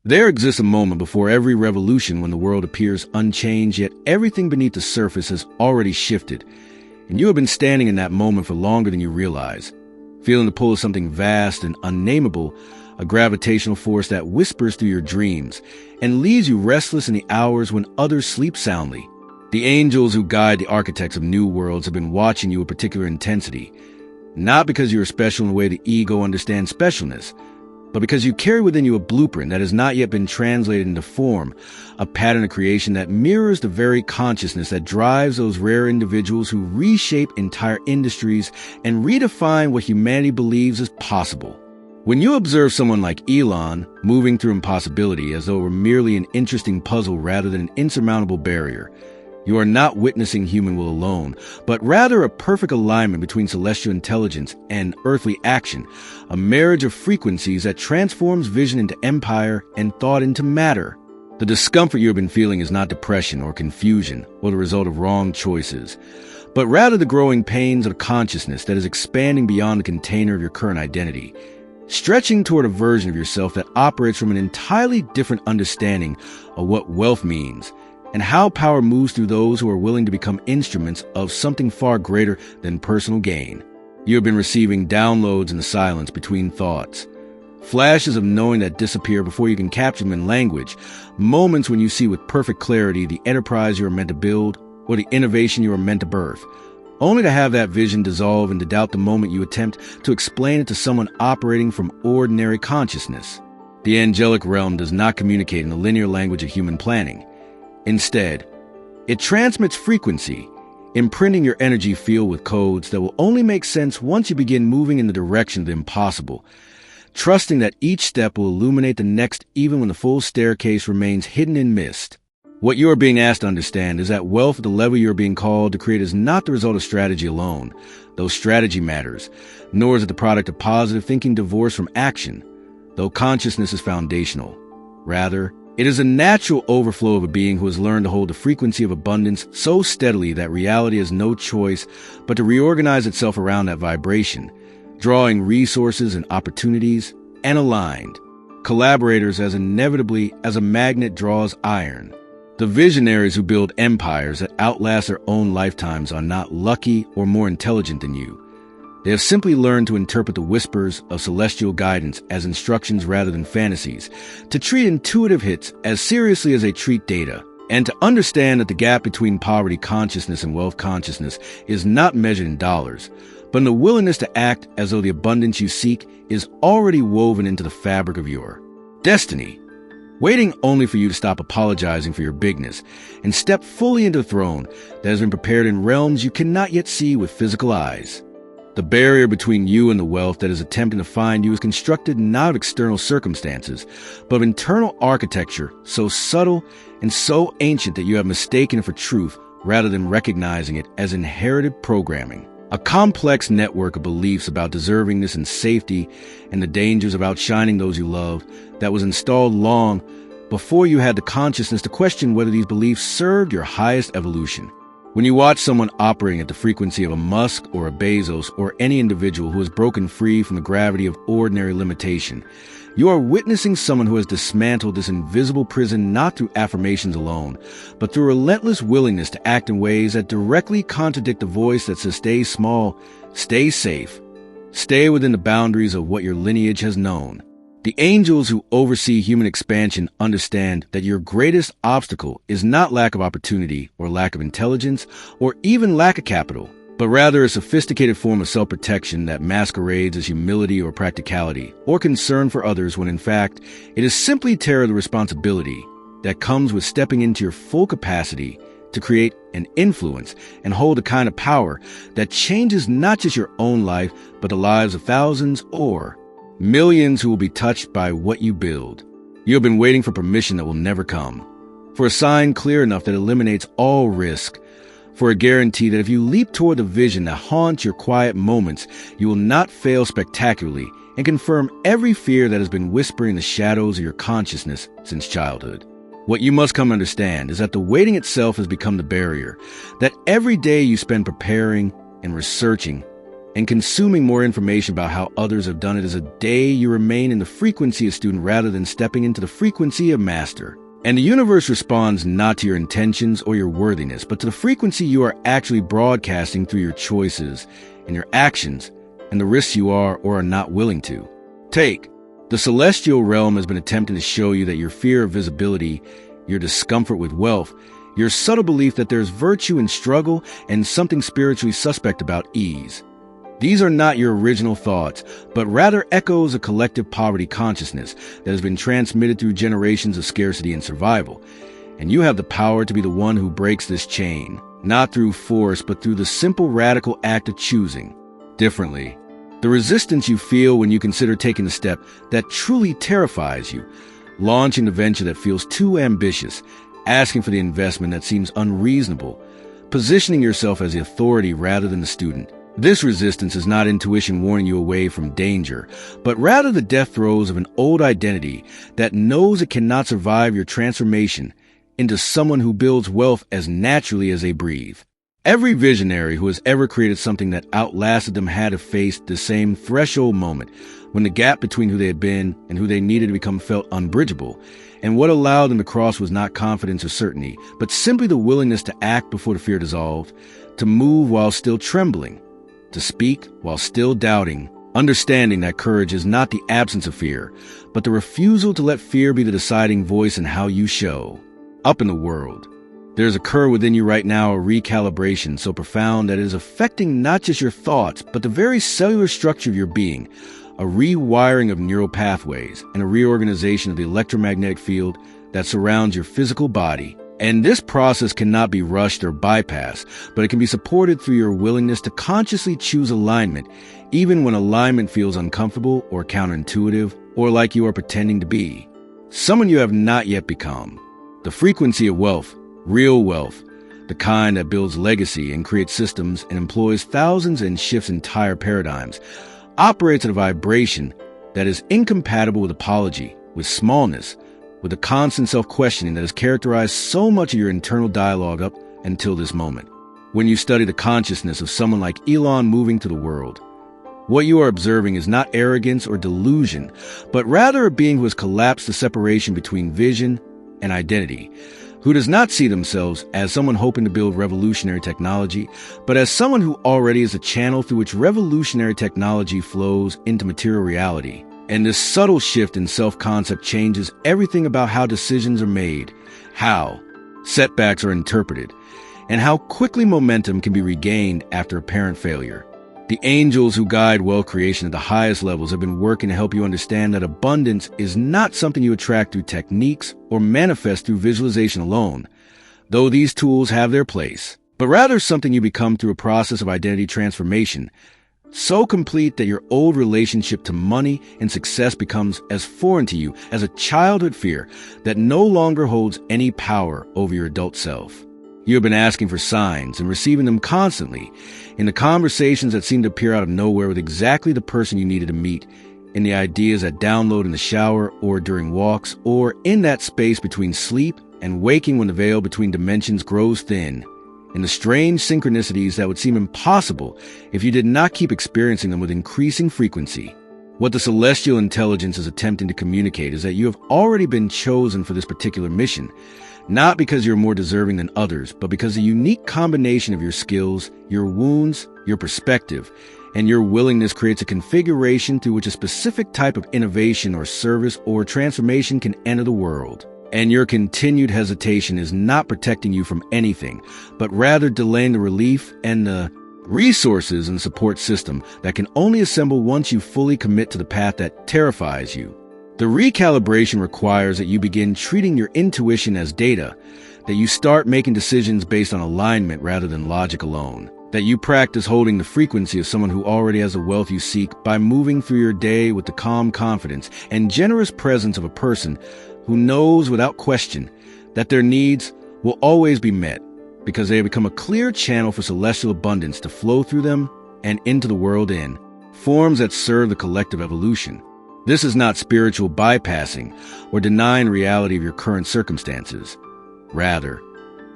There exists a moment before every revolution when the world appears unchanged, yet everything beneath the surface has already shifted, and you have been standing in that moment for longer than you realize, feeling the pull of something vast and unnameable, a gravitational force that whispers through your dreams and leaves you restless in the hours when others sleep soundly. The angels who guide the architects of new worlds have been watching you with particular intensity, not because you are special in the way the ego understands specialness, but because you carry within you a blueprint that has not yet been translated into form, a pattern of creation that mirrors the very consciousness that drives those rare individuals who reshape entire industries and redefine what humanity believes is possible. When you observe someone like Elon moving through impossibility as though it were merely an interesting puzzle rather than an insurmountable barrier, you are not witnessing human will alone, but rather a perfect alignment between celestial intelligence and earthly action, a marriage of frequencies that transforms vision into empire and thought into matter. The discomfort you have been feeling is not depression or confusion or the result of wrong choices, but rather the growing pains of consciousness that is expanding beyond the container of your current identity, stretching toward a version of yourself that operates from an entirely different understanding of what wealth means, and how power moves through those who are willing to become instruments of something far greater than personal gain. You have been receiving downloads in the silence between thoughts, flashes of knowing that disappear before you can capture them in language, moments when you see with perfect clarity the enterprise you are meant to build or the innovation you are meant to birth, only to have that vision dissolve and to doubt the moment you attempt to explain it to someone operating from ordinary consciousness. The angelic realm does not communicate in the linear language of human planning. Instead, it transmits frequency, imprinting your energy field with codes that will only make sense once you begin moving in the direction of the impossible, trusting that each step will illuminate the next even when the full staircase remains hidden in mist. What you are being asked to understand is that wealth at the level you are being called to create is not the result of strategy alone, though strategy matters, nor is it the product of positive thinking divorced from action, though consciousness is foundational. Rather, it is a natural overflow of a being who has learned to hold the frequency of abundance so steadily that reality has no choice but to reorganize itself around that vibration, drawing resources and opportunities, and aligned, collaborators as inevitably as a magnet draws iron. The visionaries who build empires that outlast their own lifetimes are not lucky or more intelligent than you. They have simply learned to interpret the whispers of celestial guidance as instructions rather than fantasies, to treat intuitive hits as seriously as they treat data, and to understand that the gap between poverty consciousness and wealth consciousness is not measured in dollars, but in the willingness to act as though the abundance you seek is already woven into the fabric of your destiny, waiting only for you to stop apologizing for your bigness and step fully into the throne that has been prepared in realms you cannot yet see with physical eyes. The barrier between you and the wealth that is attempting to find you is constructed not of external circumstances, but of internal architecture so subtle and so ancient that you have mistaken it for truth rather than recognizing it as inherited programming. A complex network of beliefs about deservingness and safety and the dangers of outshining those you love that was installed long before you had the consciousness to question whether these beliefs served your highest evolution. When you watch someone operating at the frequency of a Musk or a Bezos or any individual who has broken free from the gravity of ordinary limitation, you are witnessing someone who has dismantled this invisible prison not through affirmations alone, but through relentless willingness to act in ways that directly contradict the voice that says stay small, stay safe, stay within the boundaries of what your lineage has known. The angels who oversee human expansion understand that your greatest obstacle is not lack of opportunity or lack of intelligence or even lack of capital, but rather a sophisticated form of self-protection that masquerades as humility or practicality or concern for others when in fact it is simply terror of the responsibility that comes with stepping into your full capacity to create an influence and hold a kind of power that changes not just your own life but the lives of thousands or millions who will be touched by what you build. You have been waiting for permission that will never come, for a sign clear enough that eliminates all risk, for a guarantee that if you leap toward the vision that haunts your quiet moments, you will not fail spectacularly and confirm every fear that has been whispering in the shadows of your consciousness since childhood. What you must come to understand is that the waiting itself has become the barrier, that every day you spend preparing and researching and consuming more information about how others have done it is a day you remain in the frequency of student rather than stepping into the frequency of master. And the universe responds not to your intentions or your worthiness, but to the frequency you are actually broadcasting through your choices and your actions and the risks you are or are not willing to take. The celestial realm has been attempting to show you that your fear of visibility, your discomfort with wealth, your subtle belief that there's virtue in struggle, and something spiritually suspect about ease. These are not your original thoughts, but rather echoes of collective poverty consciousness that has been transmitted through generations of scarcity and survival. And you have the power to be the one who breaks this chain, not through force, but through the simple radical act of choosing differently. The resistance you feel when you consider taking the step that truly terrifies you, launching the venture that feels too ambitious, asking for the investment that seems unreasonable, positioning yourself as the authority rather than the student. This resistance is not intuition warning you away from danger, but rather the death throes of an old identity that knows it cannot survive your transformation into someone who builds wealth as naturally as they breathe. Every visionary who has ever created something that outlasted them had to face the same threshold moment when the gap between who they had been and who they needed to become felt unbridgeable, and what allowed them to cross was not confidence or certainty, but simply the willingness to act before the fear dissolved, to move while still trembling, to speak while still doubting, understanding that courage is not the absence of fear, but the refusal to let fear be the deciding voice in how you show up in the world. There's occurred within you right now a recalibration so profound that it is affecting not just your thoughts, but the very cellular structure of your being, a rewiring of neural pathways, and a reorganization of the electromagnetic field that surrounds your physical body. And this process cannot be rushed or bypassed, but it can be supported through your willingness to consciously choose alignment, even when alignment feels uncomfortable or counterintuitive, or like you are pretending to be someone you have not yet become. The frequency of wealth, real wealth, the kind that builds legacy and creates systems and employs thousands and shifts entire paradigms, operates at a vibration that is incompatible with apology, with smallness, with the constant self-questioning that has characterized so much of your internal dialogue up until this moment. When you study the consciousness of someone like Elon moving through the world, what you are observing is not arrogance or delusion, but rather a being who has collapsed the separation between vision and identity, who does not see themselves as someone hoping to build revolutionary technology, but as someone who already is a channel through which revolutionary technology flows into material reality. And this subtle shift in self-concept changes everything about how decisions are made, how setbacks are interpreted, and how quickly momentum can be regained after apparent failure. The angels who guide wealth creation at the highest levels have been working to help you understand that abundance is not something you attract through techniques or manifest through visualization alone, though these tools have their place, but rather something you become through a process of identity transformation, so complete that your old relationship to money and success becomes as foreign to you as a childhood fear that no longer holds any power over your adult self. You have been asking for signs and receiving them constantly in the conversations that seem to appear out of nowhere with exactly the person you needed to meet, in the ideas that download in the shower or during walks, or in that space between sleep and waking when the veil between dimensions grows thin, in the strange synchronicities that would seem impossible if you did not keep experiencing them with increasing frequency. What the celestial intelligence is attempting to communicate is that you have already been chosen for this particular mission, not because you're more deserving than others, but because the unique combination of your skills, your wounds, your perspective, and your willingness creates a configuration through which a specific type of innovation or service or transformation can enter the world. And your continued hesitation is not protecting you from anything, but rather delaying the relief and the resources and support system that can only assemble once you fully commit to the path that terrifies you. The recalibration requires that you begin treating your intuition as data, that you start making decisions based on alignment rather than logic alone, that you practice holding the frequency of someone who already has the wealth you seek by moving through your day with the calm confidence and generous presence of a person who knows without question that their needs will always be met because they have become a clear channel for celestial abundance to flow through them and into the world in forms that serve the collective evolution. This is not spiritual bypassing or denying reality of your current circumstances. Rather,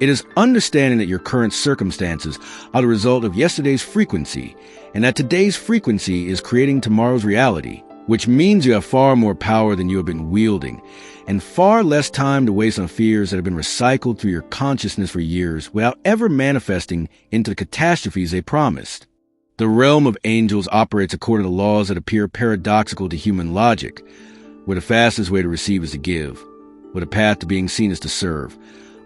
It is understanding that your current circumstances are the result of yesterday's frequency, and that today's frequency is creating tomorrow's reality, which means you have far more power than you have been wielding, and far less time to waste on fears that have been recycled through your consciousness for years without ever manifesting into the catastrophes they promised. The realm of angels operates according to laws that appear paradoxical to human logic, where the fastest way to receive is to give, where the path to being seen is to serve,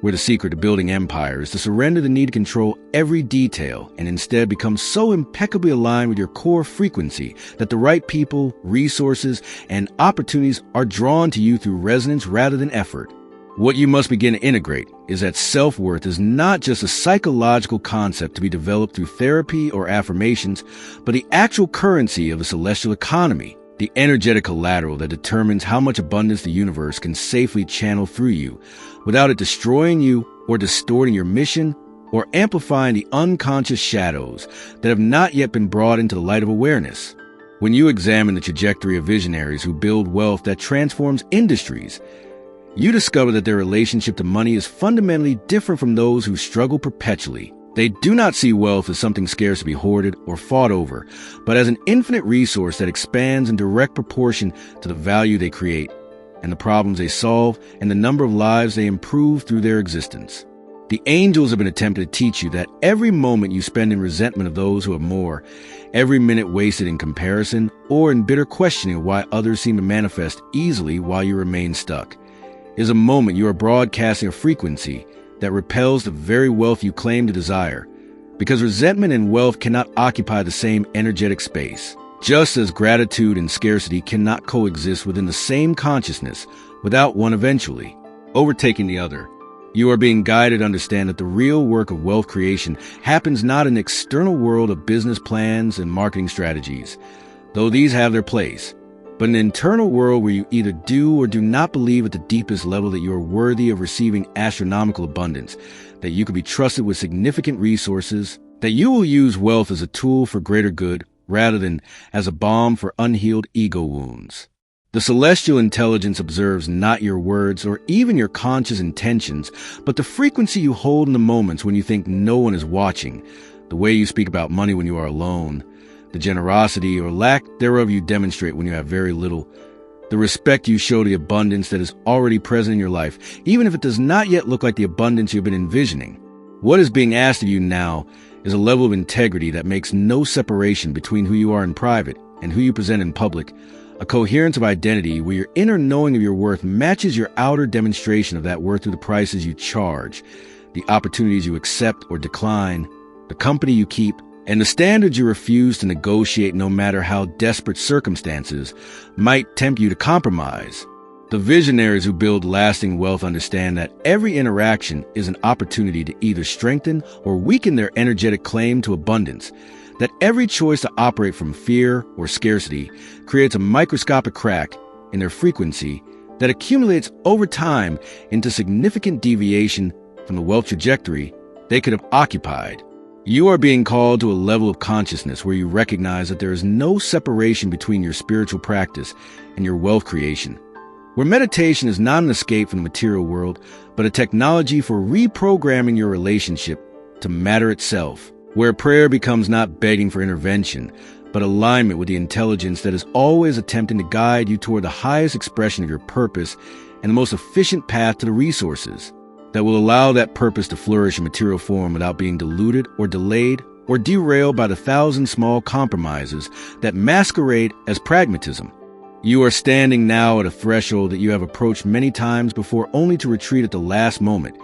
where the secret to building empire is to surrender the need to control every detail and instead become so impeccably aligned with your core frequency that the right people, resources, and opportunities are drawn to you through resonance rather than effort. What you must begin to integrate is that self-worth is not just a psychological concept to be developed through therapy or affirmations, but the actual currency of a celestial economy, the energetic collateral that determines how much abundance the universe can safely channel through you without it destroying you or distorting your mission or amplifying the unconscious shadows that have not yet been brought into the light of awareness. When you examine the trajectory of visionaries who build wealth that transforms industries, you discover that their relationship to money is fundamentally different from those who struggle perpetually. They do not see wealth as something scarce to be hoarded or fought over, but as an infinite resource that expands in direct proportion to the value they create, and the problems they solve, and the number of lives they improve through their existence. The angels have been attempting to teach you that every moment you spend in resentment of those who have more, every minute wasted in comparison or in bitter questioning of why others seem to manifest easily while you remain stuck, is a moment you are broadcasting a frequency that repels the very wealth you claim to desire, because resentment and wealth cannot occupy the same energetic space, just as gratitude and scarcity cannot coexist within the same consciousness without one eventually overtaking the other. You are being guided to understand that the real work of wealth creation happens not in the external world of business plans and marketing strategies, though these have their place, but an internal world where you either do or do not believe at the deepest level that you are worthy of receiving astronomical abundance, that you can be trusted with significant resources, that you will use wealth as a tool for greater good rather than as a balm for unhealed ego wounds. The celestial intelligence observes not your words or even your conscious intentions, but the frequency you hold in the moments when you think no one is watching, the way you speak about money when you are alone, the generosity or lack thereof you demonstrate when you have very little, the respect you show to the abundance that is already present in your life, even if it does not yet look like the abundance you've been envisioning. What is being asked of you now is a level of integrity that makes no separation between who you are in private and who you present in public, a coherence of identity where your inner knowing of your worth matches your outer demonstration of that worth through the prices you charge, the opportunities you accept or decline, the company you keep, and the standards you refuse to negotiate no matter how desperate circumstances might tempt you to compromise. The visionaries who build lasting wealth understand that every interaction is an opportunity to either strengthen or weaken their energetic claim to abundance, that every choice to operate from fear or scarcity creates a microscopic crack in their frequency that accumulates over time into significant deviation from the wealth trajectory they could have occupied. You are being called to a level of consciousness where you recognize that there is no separation between your spiritual practice and your wealth creation, where meditation is not an escape from the material world, but a technology for reprogramming your relationship to matter itself, where prayer becomes not begging for intervention, but alignment with the intelligence that is always attempting to guide you toward the highest expression of your purpose and the most efficient path to the resources that will allow that purpose to flourish in material form without being diluted or delayed or derailed by the thousand small compromises that masquerade as pragmatism. You are standing now at a threshold that you have approached many times before, only to retreat at the last moment,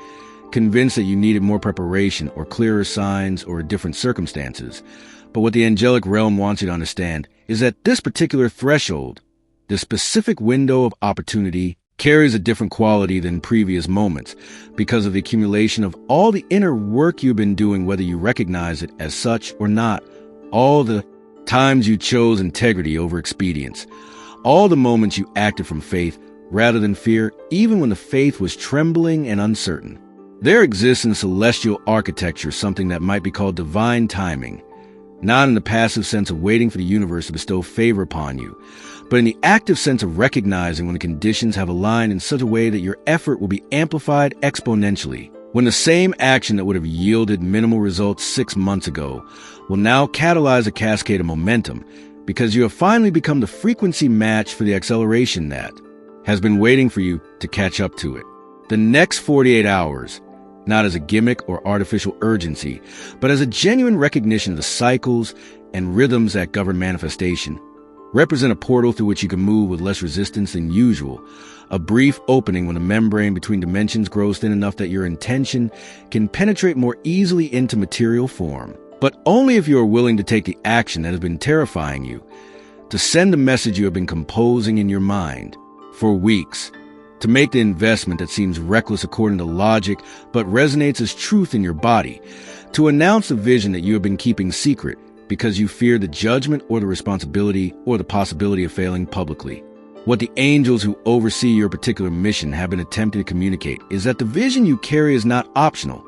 convinced that you needed more preparation or clearer signs or different circumstances. But what the angelic realm wants you to understand is that this particular threshold, this specific window of opportunity, carries a different quality than previous moments because of the accumulation of all the inner work you've been doing, whether you recognize it as such or not, all the times you chose integrity over expedience, all the moments you acted from faith rather than fear, even when the faith was trembling and uncertain. There exists in celestial architecture something that might be called divine timing, not in the passive sense of waiting for the universe to bestow favor upon you, but in the active sense of recognizing when the conditions have aligned in such a way that your effort will be amplified exponentially. When the same action that would have yielded minimal results 6 months ago will now catalyze a cascade of momentum because you have finally become the frequency match for the acceleration that has been waiting for you to catch up to it. The next 48 hours, not as a gimmick or artificial urgency, but as a genuine recognition of the cycles and rhythms that govern manifestation, represent a portal through which you can move with less resistance than usual, a brief opening when the membrane between dimensions grows thin enough that your intention can penetrate more easily into material form. But only if you are willing to take the action that has been terrifying you, to send the message you have been composing in your mind for weeks, to make the investment that seems reckless according to logic but resonates as truth in your body, to announce the vision that you have been keeping secret because you fear the judgment or the responsibility or the possibility of failing publicly. What the angels who oversee your particular mission have been attempting to communicate is that the vision you carry is not optional.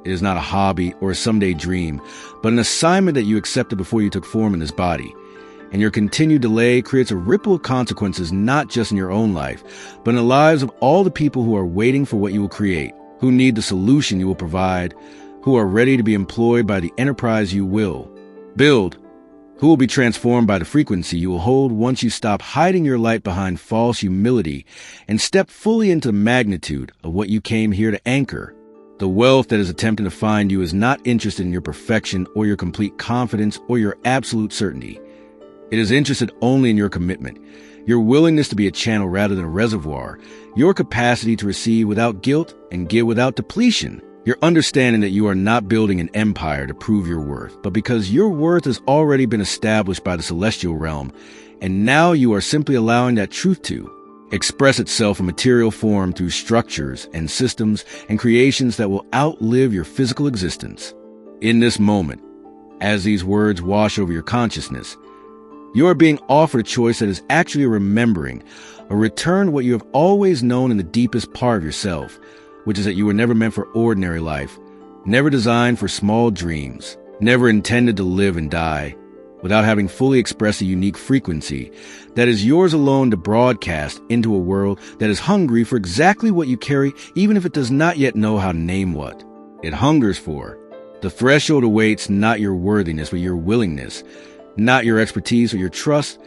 It is not a hobby or a someday dream, but an assignment that you accepted before you took form in this body. And your continued delay creates a ripple of consequences not just in your own life, but in the lives of all the people who are waiting for what you will create, who need the solution you will provide, who are ready to be employed by the enterprise you will build, who will be transformed by the frequency you will hold once you stop hiding your light behind false humility and step fully into the magnitude of what you came here to anchor. The wealth that is attempting to find you is not interested in your perfection or your complete confidence or your absolute certainty. It is interested only in your commitment, your willingness to be a channel rather than a reservoir, your capacity to receive without guilt and give without depletion, your understanding that you are not building an empire to prove your worth, but because your worth has already been established by the celestial realm, and now you are simply allowing that truth to express itself in material form through structures and systems and creations that will outlive your physical existence. In this moment, as these words wash over your consciousness, you are being offered a choice that is actually a remembering, a return to what you have always known in the deepest part of yourself, which is that you were never meant for ordinary life, never designed for small dreams, never intended to live and die, without having fully expressed a unique frequency that is yours alone to broadcast into a world that is hungry for exactly what you carry, even if it does not yet know how to name what it hungers for. The threshold awaits not your worthiness, but your willingness, not your expertise or your trust,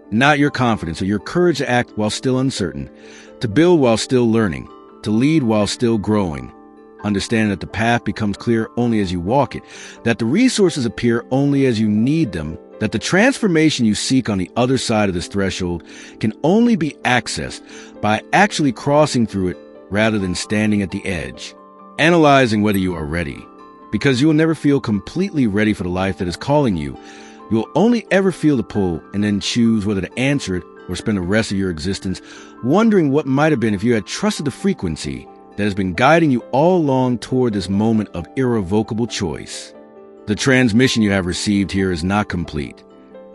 not your confidence or your courage to act while still uncertain, to build while still learning, to lead while still growing. Understand that the path becomes clear only as you walk it, that the resources appear only as you need them, that the transformation you seek on the other side of this threshold can only be accessed by actually crossing through it rather than standing at the edge. Analyzing whether you are ready, because you will never feel completely ready for the life that is calling you. You will only ever feel the pull and then choose whether to answer it or spend the rest of your existence wondering what might have been if you had trusted the frequency that has been guiding you all along toward this moment of irrevocable choice. The transmission you have received here is not complete,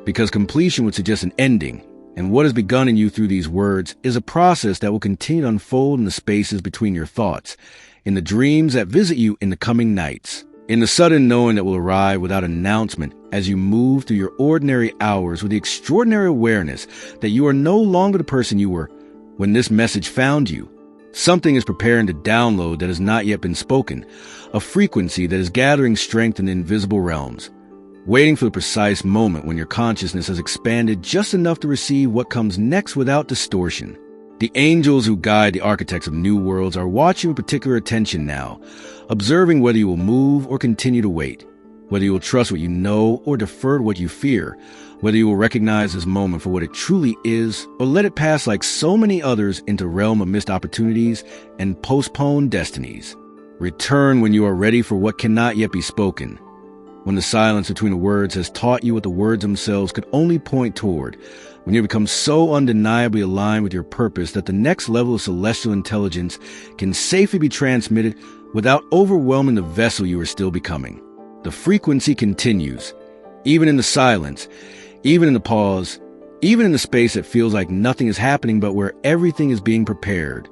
because completion would suggest an ending, and what has begun in you through these words is a process that will continue to unfold in the spaces between your thoughts, in the dreams that visit you in the coming nights, in the sudden knowing that will arrive without announcement as you move through your ordinary hours with the extraordinary awareness that you are no longer the person you were when this message found you. Something is preparing to download that has not yet been spoken, a frequency that is gathering strength in the invisible realms, waiting for the precise moment when your consciousness has expanded just enough to receive what comes next without distortion. The angels who guide the architects of new worlds are watching with particular attention now, observing whether you will move or continue to wait, whether you will trust what you know or defer to what you fear, whether you will recognize this moment for what it truly is or let it pass like so many others into realm of missed opportunities and postponed destinies. Return when you are ready for what cannot yet be spoken, when the silence between the words has taught you what the words themselves could only point toward, when you become so undeniably aligned with your purpose that the next level of celestial intelligence can safely be transmitted without overwhelming the vessel you are still becoming. The frequency continues, even in the silence, even in the pause, even in the space that feels like nothing is happening but where everything is being prepared.